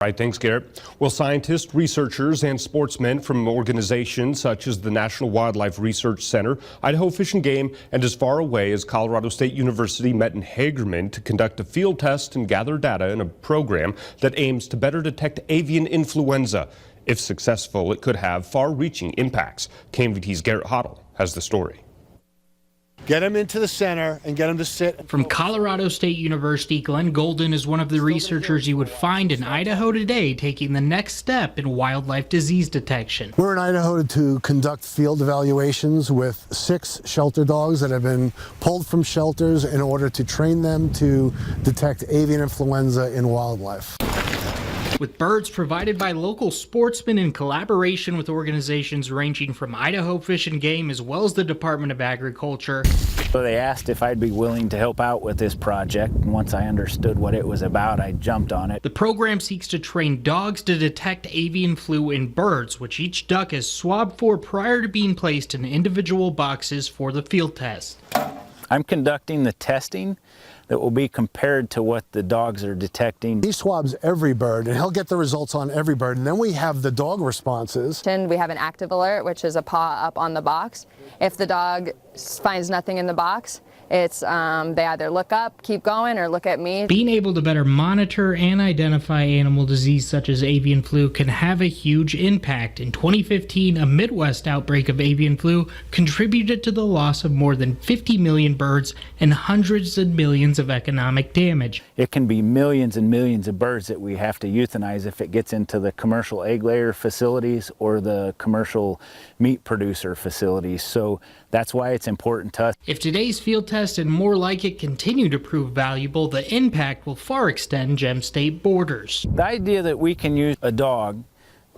All right, thanks, Garrett. Well, scientists, researchers, and sportsmen from organizations such as the National Wildlife Research Center, Idaho Fish and Game, and as far away as Colorado State University met in Hagerman to conduct a field test and gather data in a program that aims to better detect avian influenza. If successful, it could have far-reaching impacts. KMVT's Garrett Hoddle has the story. Get them into the center and get them to sit. From Colorado State University, Glenn Golden is one of the researchers you would find in Idaho today taking the next step in wildlife disease detection. We're in Idaho to conduct field evaluations with 6 shelter dogs that have been pulled from shelters in order to train them to detect avian influenza in wildlife. With birds provided by local sportsmen in collaboration with organizations ranging from Idaho Fish and Game as well as the Department of Agriculture. So they asked if I'd be willing to help out with this project, and once I understood what it was about, I jumped on it. The program seeks to train dogs to detect avian flu in birds, which each duck is swabbed for prior to being placed in individual boxes for the field test. I'm conducting the testing that will be compared to what the dogs are detecting. He swabs every bird and he'll get the results on every bird, and then we have the dog responses. We have an active alert, which is a paw up on the box. If the dog finds nothing in the box, it's they either look up, keep going, or look at me. Being able to better monitor and identify animal disease such as avian flu can have a huge impact. In 2015, a Midwest outbreak of avian flu contributed to the loss of more than 50 million birds and hundreds of millions of economic damage. It can be millions and millions of birds that we have to euthanize if it gets into the commercial egg layer facilities or the commercial meat producer facilities. So that's why it's important to us. If today's field test and more like it continue to prove valuable, the impact will far extend Gem State borders. The idea that we can use a dog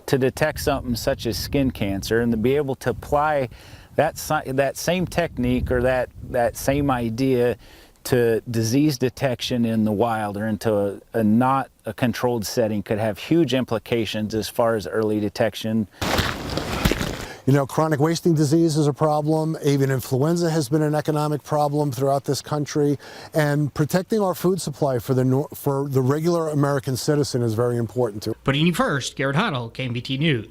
to detect something such as skin cancer and to be able to apply that same technique or that same idea to disease detection in the wild or into a not a controlled setting could have huge implications as far as early detection. You know, chronic wasting disease is a problem. Avian influenza has been an economic problem throughout this country, and protecting our food supply for the regular American citizen is very important too. Putting you first, Garrett Hoddle, KMVT News.